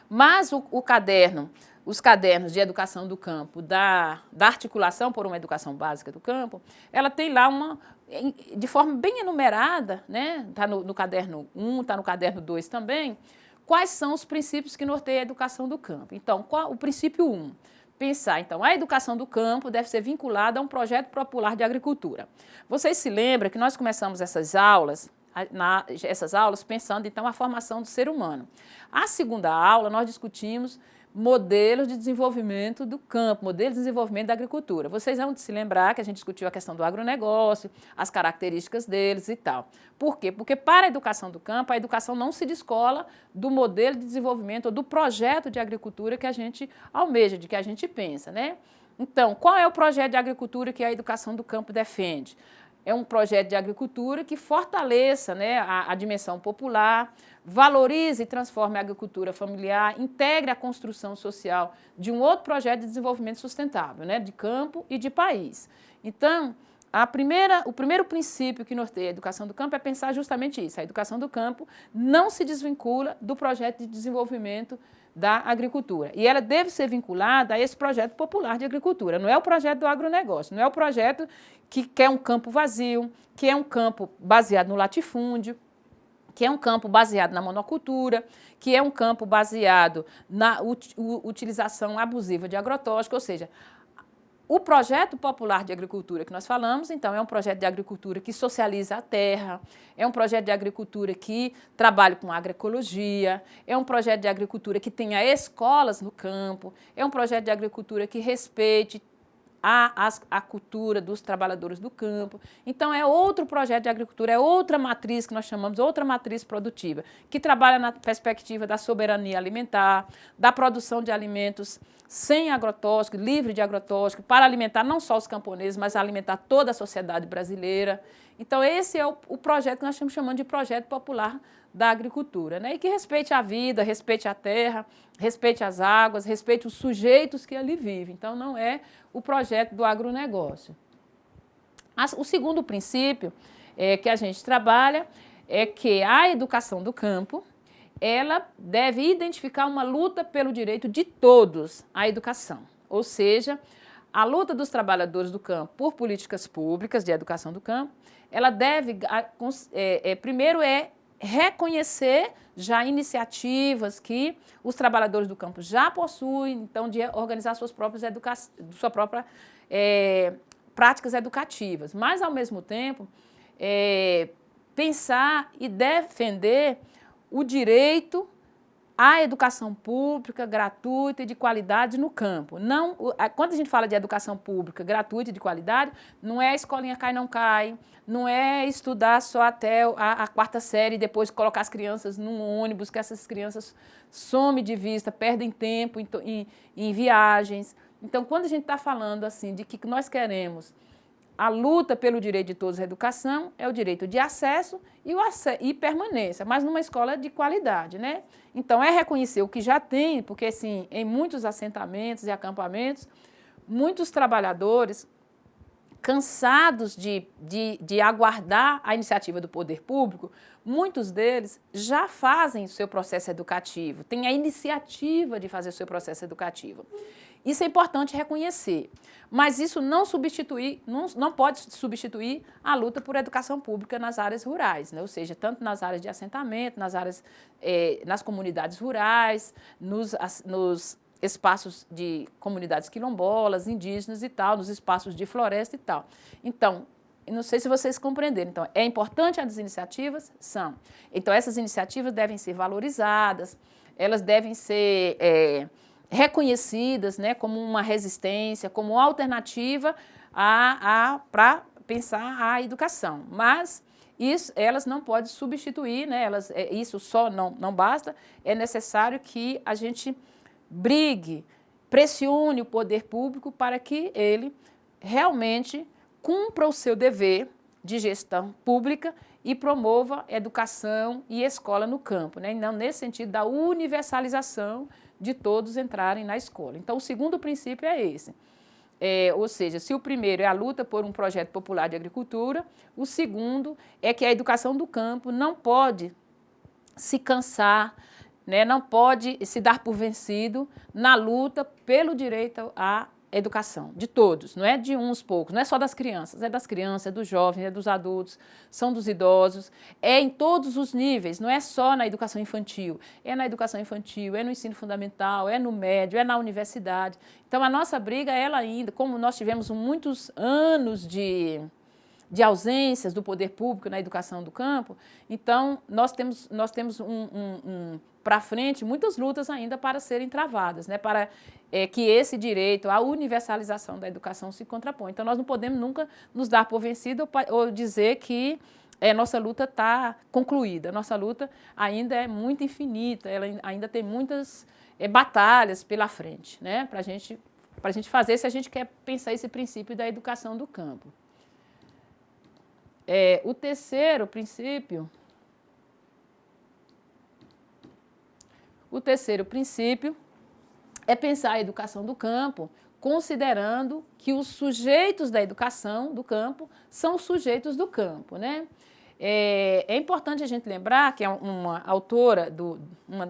Mas os cadernos de educação do campo, da articulação por uma educação básica do campo, ela tem lá de forma bem enumerada, né? Está no caderno 1, está no caderno 2 também, quais são os princípios que norteiam a educação do campo. Então, o princípio 1? Pensar, então, a educação do campo deve ser vinculada a um projeto popular de agricultura. Vocês se lembram que nós começamos essas aulas pensando, então, a formação do ser humano. A segunda aula, nós discutimos modelos de desenvolvimento do campo, modelos de desenvolvimento da agricultura. Vocês vão se lembrar que a gente discutiu a questão do agronegócio, as características deles e tal. Por quê? Porque para a educação do campo, a educação não se descola do modelo de desenvolvimento ou do projeto de agricultura que a gente almeja, de que a gente pensa, né? Então, qual é o projeto de agricultura que a educação do campo defende? É um projeto de agricultura que fortaleça, né, a dimensão popular, valorize e transforme a agricultura familiar, integre a construção social de um outro projeto de desenvolvimento sustentável, né, de campo e de país. Então, o primeiro princípio que norteia a educação do campo é pensar justamente isso. A educação do campo não se desvincula do projeto de desenvolvimento da agricultura. E ela deve ser vinculada a esse projeto popular de agricultura. Não é o projeto do agronegócio, não é o projeto que quer um campo vazio, que é um campo baseado no latifúndio, que é um campo baseado na monocultura, que é um campo baseado na utilização abusiva de agrotóxico, ou seja, o projeto popular de agricultura que nós falamos, então, é um projeto de agricultura que socializa a terra, é um projeto de agricultura que trabalha com agroecologia, é um projeto de agricultura que tenha escolas no campo, é um projeto de agricultura que respeite a cultura dos trabalhadores do campo. Então, é outro projeto de agricultura, é outra matriz que nós chamamos, outra matriz produtiva, que trabalha na perspectiva da soberania alimentar, da produção de alimentos sem agrotóxico, livre de agrotóxico, para alimentar não só os camponeses, mas alimentar toda a sociedade brasileira. Então, esse é o projeto que nós estamos chamando de projeto popular da agricultura, né? E que respeite a vida, respeite a terra, respeite as águas, respeite os sujeitos que ali vivem. Então, não é o projeto do agronegócio. O segundo princípio que a gente trabalha é que a educação do campo, ela deve identificar uma luta pelo direito de todos à educação. Ou seja, a luta dos trabalhadores do campo por políticas públicas de educação do campo, ela deve, primeiro, reconhecer já iniciativas que os trabalhadores do campo já possuem, então, de organizar suas próprias práticas educativas, mas, ao mesmo tempo, pensar e defender o direito à educação pública, gratuita e de qualidade no campo. Não, quando a gente fala de educação pública, gratuita e de qualidade, não é a escolinha cai não cai, não é estudar só até a quarta série e depois colocar as crianças num ônibus, que essas crianças somem de vista, perdem tempo em viagens. Então, quando a gente está falando assim de que nós queremos a luta pelo direito de todos à educação, é o direito de acesso e permanência, mas numa escola de qualidade, né? Então, é reconhecer o que já tem, porque, assim, em muitos assentamentos e acampamentos, muitos trabalhadores, cansados de aguardar a iniciativa do poder público, muitos deles já fazem o seu processo educativo, têm a iniciativa de fazer o seu processo educativo. Isso é importante reconhecer, mas isso não pode substituir a luta por educação pública nas áreas rurais, né? Ou seja, tanto nas áreas de assentamento, nas comunidades rurais, nos espaços de comunidades quilombolas, indígenas e tal, nos espaços de floresta e tal. Então, não sei se vocês compreenderam. Então, é importante as iniciativas? São. Então, essas iniciativas devem ser valorizadas, elas devem ser reconhecidas, né, como uma resistência, como alternativa para pensar a educação. Mas elas não podem substituir, né, isso só não basta, é necessário que a gente brigue, pressione o poder público para que ele realmente cumpra o seu dever de gestão pública e promova educação e escola no campo, né? Não nesse sentido da universalização de todos entrarem na escola. Então, o segundo princípio é esse. Ou seja, se o primeiro é a luta por um projeto popular de agricultura, o segundo é que a educação do campo não pode se cansar né, não pode se dar por vencido na luta pelo direito à educação, de todos, não é de uns poucos, não é só das crianças, é dos jovens, é dos adultos, são dos idosos, é em todos os níveis, não é só na educação infantil, é no ensino fundamental, é no médio, é na universidade. Então, a nossa briga, ela ainda, como nós tivemos muitos anos de ausências do poder público na educação do campo, então nós temos para frente muitas lutas ainda para serem travadas, né, para que esse direito à universalização da educação se contrapõe. Então nós não podemos nunca nos dar por vencido ou dizer que nossa luta está concluída. Nossa luta ainda é muito infinita, ela ainda tem muitas batalhas pela frente, né, para a gente fazer, se a gente quer pensar esse princípio da educação do campo. O terceiro princípio é pensar a educação do campo considerando que os sujeitos da educação do campo são os sujeitos do campo, né? É importante a gente lembrar que é uma autora, uma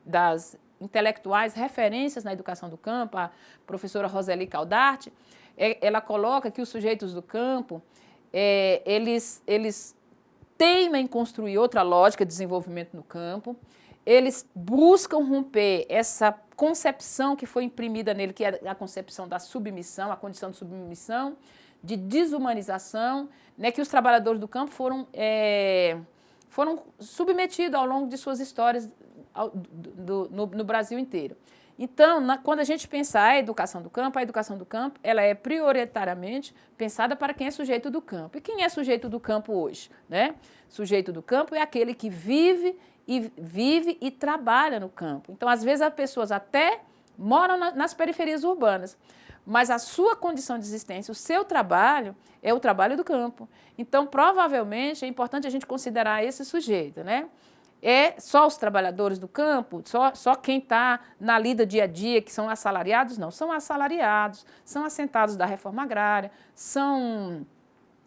das intelectuais referências na educação do campo, a professora Roseli Caldarte, ela coloca que os sujeitos do campo eles teimam em construir outra lógica de desenvolvimento no campo, eles buscam romper essa concepção que foi imprimida nele, que é a concepção da submissão, a condição de submissão, de desumanização, né, que os trabalhadores do campo foram submetidos ao longo de suas histórias no Brasil inteiro. Então, quando a gente pensa a educação do campo ela é prioritariamente pensada para quem é sujeito do campo. E quem é sujeito do campo hoje, né? Sujeito do campo é aquele que vive e trabalha no campo. Então, às vezes, as pessoas até moram nas periferias urbanas, mas a sua condição de existência, o seu trabalho, é o trabalho do campo. Então, provavelmente, é importante a gente considerar esse sujeito, né? É só os trabalhadores do campo, só quem está na lida dia a dia, que são assalariados? Não, são assalariados, são assentados da reforma agrária, são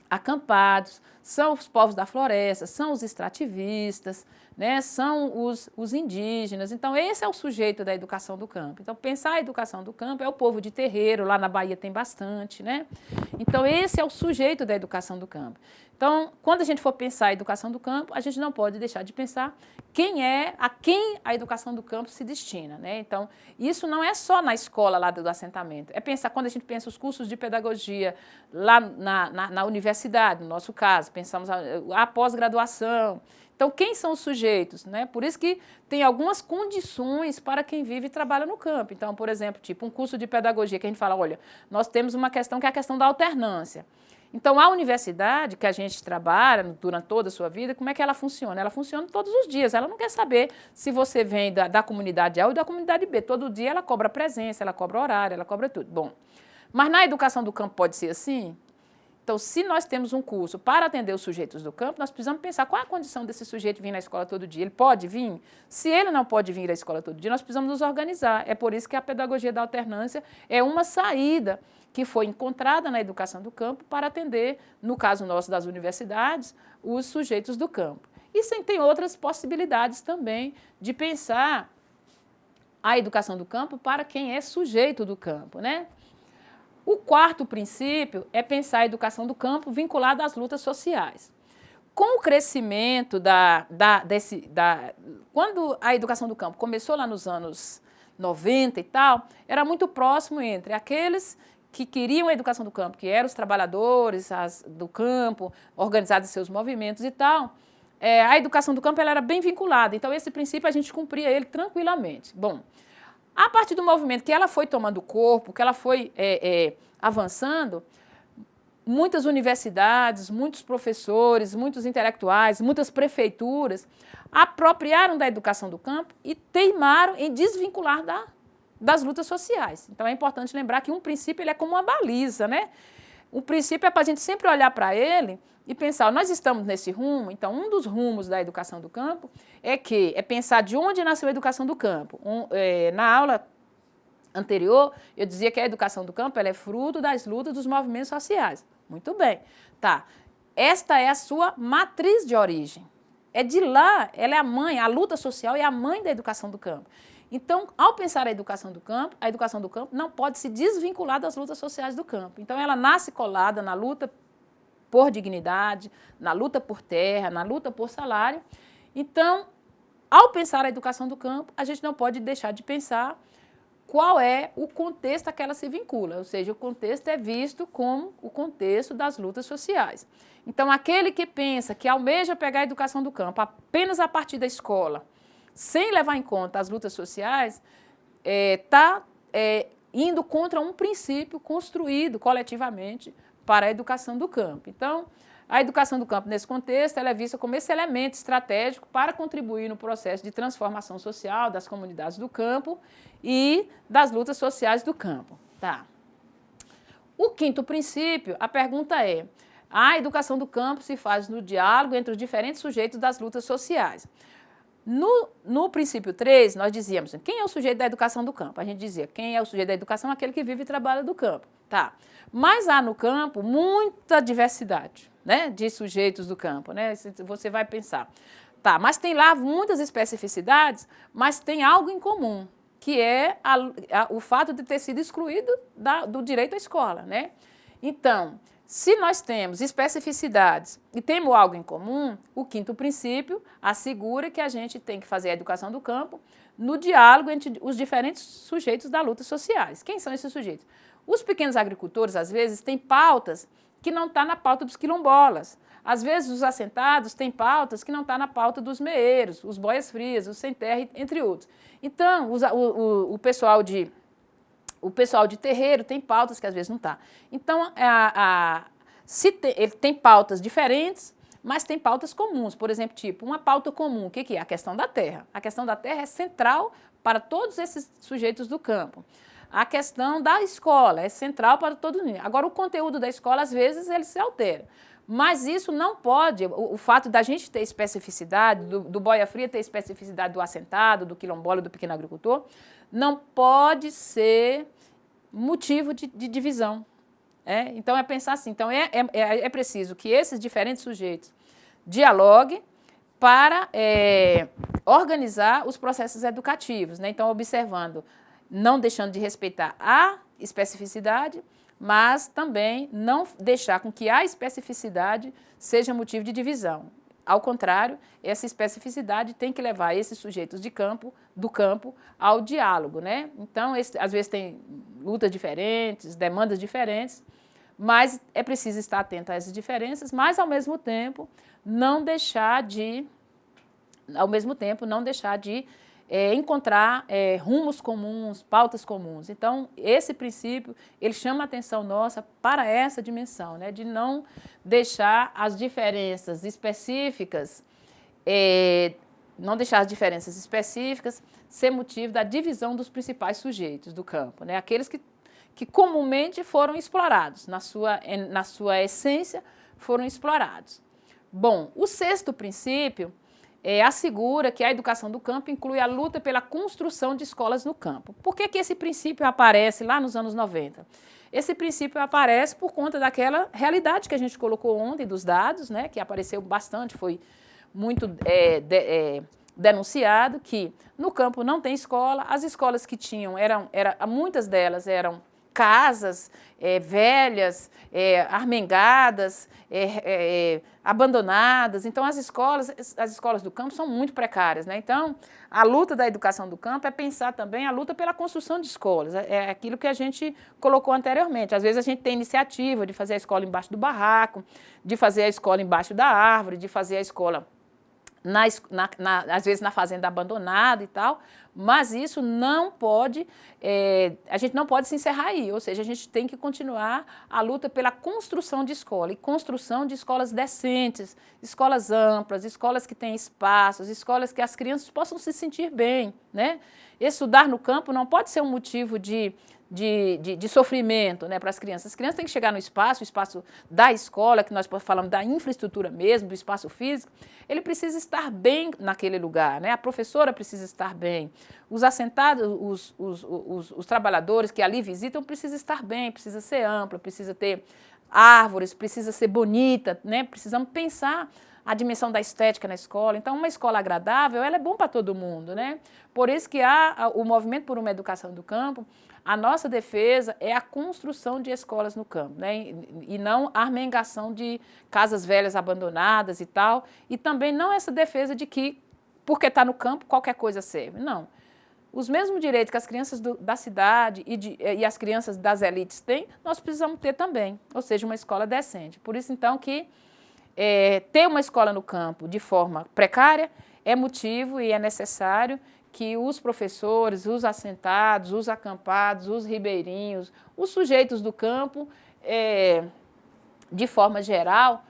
acampados, são os povos da floresta, são os extrativistas, né, são os indígenas. Então, esse é o sujeito da educação do campo. Então, pensar a educação do campo é o povo de terreiro, lá na Bahia tem bastante, né? Então, esse é o sujeito da educação do campo. Então, quando a gente for pensar a educação do campo, a gente não pode deixar de pensar a quem a educação do campo se destina, né? Então, isso não é só na escola lá do assentamento, é pensar, quando a gente pensa os cursos de pedagogia lá na universidade, no nosso caso, pensamos a pós-graduação. Então, quem são os sujeitos, né? Por isso que tem algumas condições para quem vive e trabalha no campo. Então, por exemplo, tipo um curso de pedagogia que a gente fala, olha, nós temos uma questão que é a questão da alternância. Então, a universidade que a gente trabalha durante toda a sua vida, como é que ela funciona? Ela funciona todos os dias. Ela não quer saber se você vem da comunidade A ou da comunidade B. Todo dia ela cobra presença, ela cobra horário, ela cobra tudo. Bom, mas na educação do campo pode ser assim? Então, se nós temos um curso para atender os sujeitos do campo, nós precisamos pensar qual é a condição desse sujeito vir na escola todo dia. Ele pode vir? Se ele não pode vir à escola todo dia, nós precisamos nos organizar. É por isso que a pedagogia da alternância é uma saída que foi encontrada na educação do campo para atender, no caso nosso das universidades, os sujeitos do campo. E tem outras possibilidades também de pensar a educação do campo para quem é sujeito do campo, né? O quarto princípio é pensar a educação do campo vinculada às lutas sociais. Com o crescimento quando a educação do campo começou lá nos anos 90 e tal, era muito próximo entre aqueles que queriam a educação do campo, que eram os trabalhadores do campo, organizados em seus movimentos e tal. A educação do campo ela era bem vinculada, então esse princípio a gente cumpria ele tranquilamente. Bom, a partir do movimento que ela foi tomando corpo, que ela foi avançando, muitas universidades, muitos professores, muitos intelectuais, muitas prefeituras apropriaram da educação do campo e teimaram em desvincular das lutas sociais. Então é importante lembrar que um princípio ele é como uma baliza, né? O princípio é para a gente sempre olhar para ele e pensar, nós estamos nesse rumo, então um dos rumos da educação do campo é pensar de onde nasceu a educação do campo. Na aula anterior, eu dizia que a educação do campo ela é fruto das lutas dos movimentos sociais. Muito bem. Tá. Esta é a sua matriz de origem. é de lá, ela é a mãe, a luta social é a mãe da educação do campo. Então, ao pensar a educação do campo não pode se desvincular das lutas sociais do campo. Então, ela nasce colada na luta por dignidade, na luta por terra, na luta por salário. Então, ao pensar a educação do campo, a gente não pode deixar de pensar qual é o contexto a que ela se vincula, ou seja, o contexto é visto como o contexto das lutas sociais. Então, aquele que pensa que almeja pegar a educação do campo apenas a partir da escola, sem levar em conta as lutas sociais, está indo contra um princípio construído coletivamente para a educação do campo. Então, a educação do campo, nesse contexto, ela é vista como esse elemento estratégico para contribuir no processo de transformação social das comunidades do campo e das lutas sociais do campo. Tá. O quinto princípio, a pergunta é: a educação do campo se faz no diálogo entre os diferentes sujeitos das lutas sociais. No princípio 3, nós dizíamos, quem é o sujeito da educação do campo? A gente dizia, quem é o sujeito da educação? Aquele que vive e trabalha do campo. Tá. Mas há no campo muita diversidade, né, de sujeitos do campo, né? Você vai pensar. Tá, mas tem lá muitas especificidades, mas tem algo em comum, que é o fato de ter sido excluído do direito à escola, né? Então, se nós temos especificidades e temos algo em comum, o quinto princípio assegura que a gente tem que fazer a educação do campo no diálogo entre os diferentes sujeitos das lutas sociais. Quem são esses sujeitos? Os pequenos agricultores, às vezes, têm pautas que não estão na pauta dos quilombolas. Às vezes, os assentados têm pautas que não estão na pauta dos meeiros, os boias frias, os sem terra, entre outros. Então, o pessoal de terreiro tem pautas que às vezes não está. Então, ele tem pautas diferentes, mas tem pautas comuns. Por exemplo, tipo, uma pauta comum, o que é? A questão da terra. A questão da terra é central para todos esses sujeitos do campo. A questão da escola é central para todo mundo. Agora, o conteúdo da escola, às vezes, ele se altera. Mas isso não pode, o fato da gente ter especificidade, do boia fria ter especificidade do assentado, do quilombola, do pequeno agricultor, não pode ser motivo de divisão. Então, é pensar assim, então é preciso que esses diferentes sujeitos dialoguem para organizar os processos educativos, né? Então, observando, não deixando de respeitar a especificidade, mas também não deixar com que a especificidade seja motivo de divisão. Ao contrário, essa especificidade tem que levar esses sujeitos do campo ao diálogo, né? Então, às vezes tem lutas diferentes, demandas diferentes, mas é preciso estar atento a essas diferenças, mas ao mesmo tempo não deixar de encontrar rumos comuns, pautas comuns. Então, esse princípio, ele chama a atenção nossa para essa dimensão, né, de não deixar as diferenças específicas, ser motivo da divisão dos principais sujeitos do campo, né, aqueles que comumente foram explorados, na sua essência, foram explorados. Bom, o sexto princípio assegura que a educação do campo inclui a luta pela construção de escolas no campo. Por que esse princípio aparece lá nos anos 90? Esse princípio aparece por conta daquela realidade que a gente colocou ontem dos dados, né, que apareceu bastante, foi muito denunciado, que no campo não tem escola, as escolas que tinham, muitas delas eram casas velhas, armengadas, abandonadas. Então, as escolas do campo são muito precárias, né? Então, a luta da educação do campo é pensar também a luta pela construção de escolas. É aquilo que a gente colocou anteriormente. Às vezes, a gente tem iniciativa de fazer a escola embaixo do barraco, de fazer a escola embaixo da árvore, de fazer a escola às vezes na fazenda abandonada e tal, mas isso não pode, a gente não pode se encerrar aí, ou seja, a gente tem que continuar a luta pela construção de escola, e construção de escolas decentes, escolas amplas, escolas que têm espaços, escolas que as crianças possam se sentir bem, né? Estudar no campo não pode ser um motivo de sofrimento, né, para as crianças. As crianças têm que chegar no espaço, o espaço da escola, que nós falamos da infraestrutura mesmo, do espaço físico, ele precisa estar bem naquele lugar, né? A professora precisa estar bem, os assentados, os trabalhadores que ali visitam precisam estar bem, precisa ser ampla, precisa ter árvores, precisa ser bonita, né? Precisamos pensar a dimensão da estética na escola. Então, uma escola agradável, ela é bom para todo mundo, né? Por isso que o movimento por uma educação do campo, a nossa defesa é a construção de escolas no campo, né? E não a armengação de casas velhas abandonadas e tal. E também não essa defesa de que, porque está no campo, qualquer coisa serve. Não. Os mesmos direitos que as crianças da cidade e as crianças das elites têm, nós precisamos ter também, ou seja, uma escola decente. Por isso, então, que ter uma escola no campo de forma precária é motivo e é necessário que os professores, os assentados, os acampados, os ribeirinhos, os sujeitos do campo, de forma geral,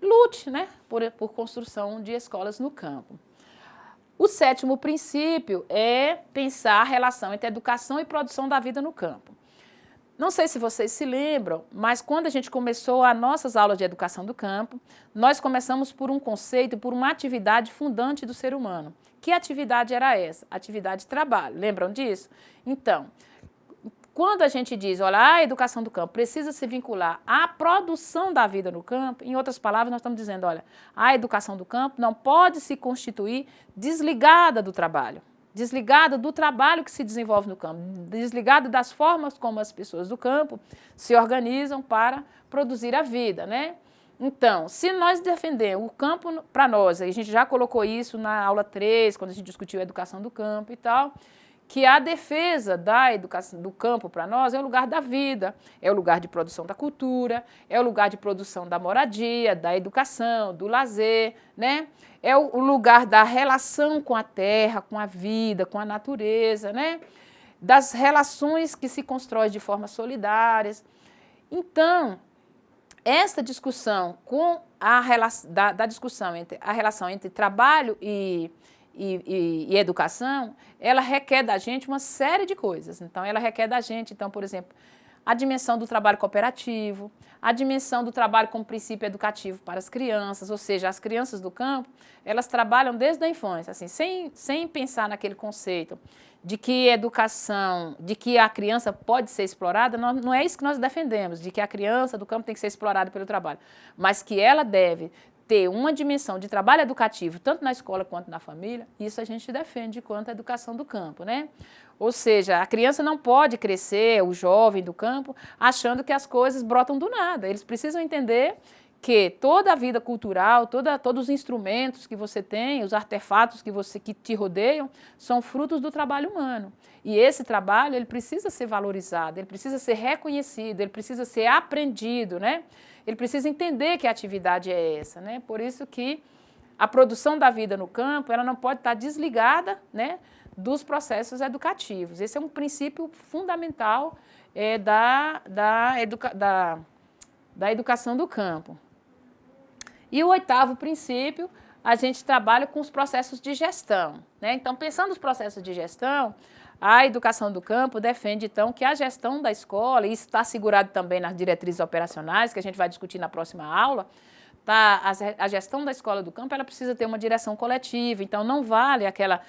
lute, né, por construção de escolas no campo. O 7º princípio é pensar a relação entre educação e produção da vida no campo. Não sei se vocês se lembram, mas quando a gente começou as nossas aulas de educação do campo, nós começamos por um conceito, por uma atividade fundante do ser humano. Que atividade era essa? Atividade de trabalho. Lembram disso? Então, quando a gente diz, olha, a educação do campo precisa se vincular à produção da vida no campo, em outras palavras, nós estamos dizendo, olha, a educação do campo não pode se constituir desligada do trabalho, desligada do trabalho que se desenvolve no campo, desligada das formas como as pessoas do campo se organizam para produzir a vida, né? Então, se nós defendemos o campo para nós, a gente já colocou isso na aula 3, quando a gente discutiu a educação do campo e tal, que a defesa da educação do campo para nós é o lugar da vida, é o lugar de produção da cultura, é o lugar de produção da moradia, da educação, do lazer, né? É o lugar da relação com a terra, com a vida, com a natureza, né? Das relações que se constroem de forma solidárias. Então, essa discussão com da discussão entre a relação entre trabalho e educação, ela requer da gente uma série de coisas. Então, ela requer da gente, então, por exemplo, a dimensão do trabalho cooperativo, a dimensão do trabalho como princípio educativo para as crianças, ou seja, as crianças do campo, elas trabalham desde a infância, assim, sem pensar naquele conceito de que educação, de que a criança pode ser explorada, não é isso que nós defendemos, de que a criança do campo tem que ser explorada pelo trabalho, mas que ela deve ter uma dimensão de trabalho educativo, tanto na escola quanto na família, isso a gente defende quanto a educação do campo, né? Ou seja, a criança não pode crescer, o jovem do campo, achando que as coisas brotam do nada. Eles precisam entender que toda a vida cultural, todos os instrumentos que você tem, os artefatos que te rodeiam, são frutos do trabalho humano. E esse trabalho, ele precisa ser valorizado, ele precisa ser reconhecido, ele precisa ser aprendido, né? Ele precisa entender que a atividade é essa, né? Por isso que a produção da vida no campo, ela não pode estar desligada, né, dos processos educativos. Esse é um princípio fundamental da educação do campo. E o 8º princípio, a gente trabalha com os processos de gestão, né? Então, pensando nos processos de gestão, a educação do campo defende, então, que a gestão da escola, e isso está assegurado também nas diretrizes operacionais, que a gente vai discutir na próxima aula, tá? A gestão da escola do campo, ela precisa ter uma direção coletiva, então não vale aquela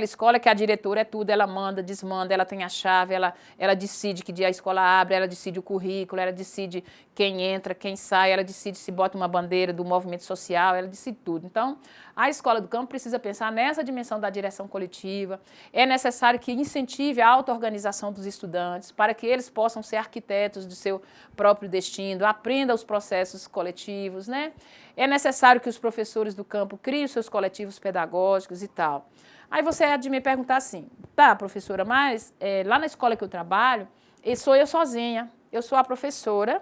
escola que a diretora é tudo, ela manda, desmanda, ela tem a chave, ela decide que dia a escola abre, ela decide o currículo, ela decide quem entra, quem sai, ela decide se bota uma bandeira do movimento social, ela decide tudo. Então, a escola do campo precisa pensar nessa dimensão da direção coletiva, é necessário que incentive a auto-organização dos estudantes, para que eles possam ser arquitetos de seu próprio destino, aprendam os processos coletivos, né? É necessário que os professores do campo criem os seus coletivos pedagógicos e tal. Aí você há de me perguntar assim, tá, professora, mas lá na escola que eu trabalho, sou eu sozinha, eu sou a professora,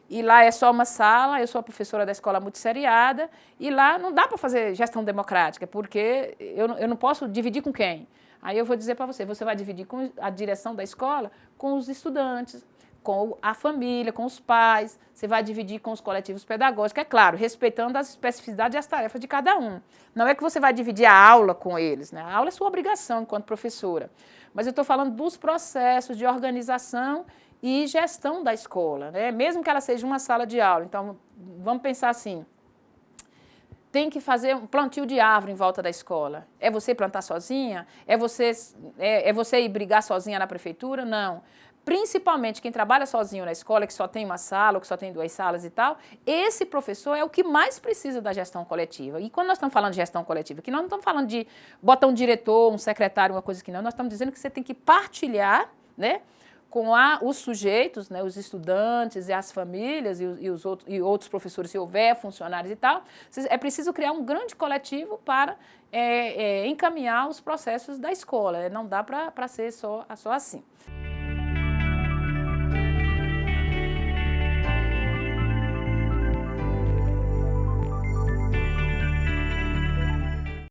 e lá é só uma sala, eu sou a professora da escola multisseriada, e lá não dá para fazer gestão democrática, porque eu não posso dividir com quem? Aí eu vou dizer para você, você vai dividir com a direção da escola, com os estudantes, com a família, com os pais, você vai dividir com os coletivos pedagógicos, é claro, respeitando as especificidades e as tarefas de cada um. Não é que você vai dividir a aula com eles, né? A aula é sua obrigação enquanto professora, mas eu estou falando dos processos de organização e gestão da escola, né? Mesmo que ela seja uma sala de aula. Então, vamos pensar assim, tem que fazer um plantio de árvore em volta da escola. É você plantar sozinha? É você ir brigar sozinha na prefeitura? Não. principalmente quem trabalha sozinho na escola, que só tem uma sala, ou que só tem 2 salas e tal, esse professor é o que mais precisa da gestão coletiva. E quando nós estamos falando de gestão coletiva, que nós não estamos falando de botar um diretor, um secretário, uma coisa que não, nós estamos dizendo que você tem que partilhar, né, com os sujeitos, né, os estudantes e as famílias e outros professores, se houver funcionários e tal. É preciso criar um grande coletivo para encaminhar os processos da escola. Não dá para ser só assim.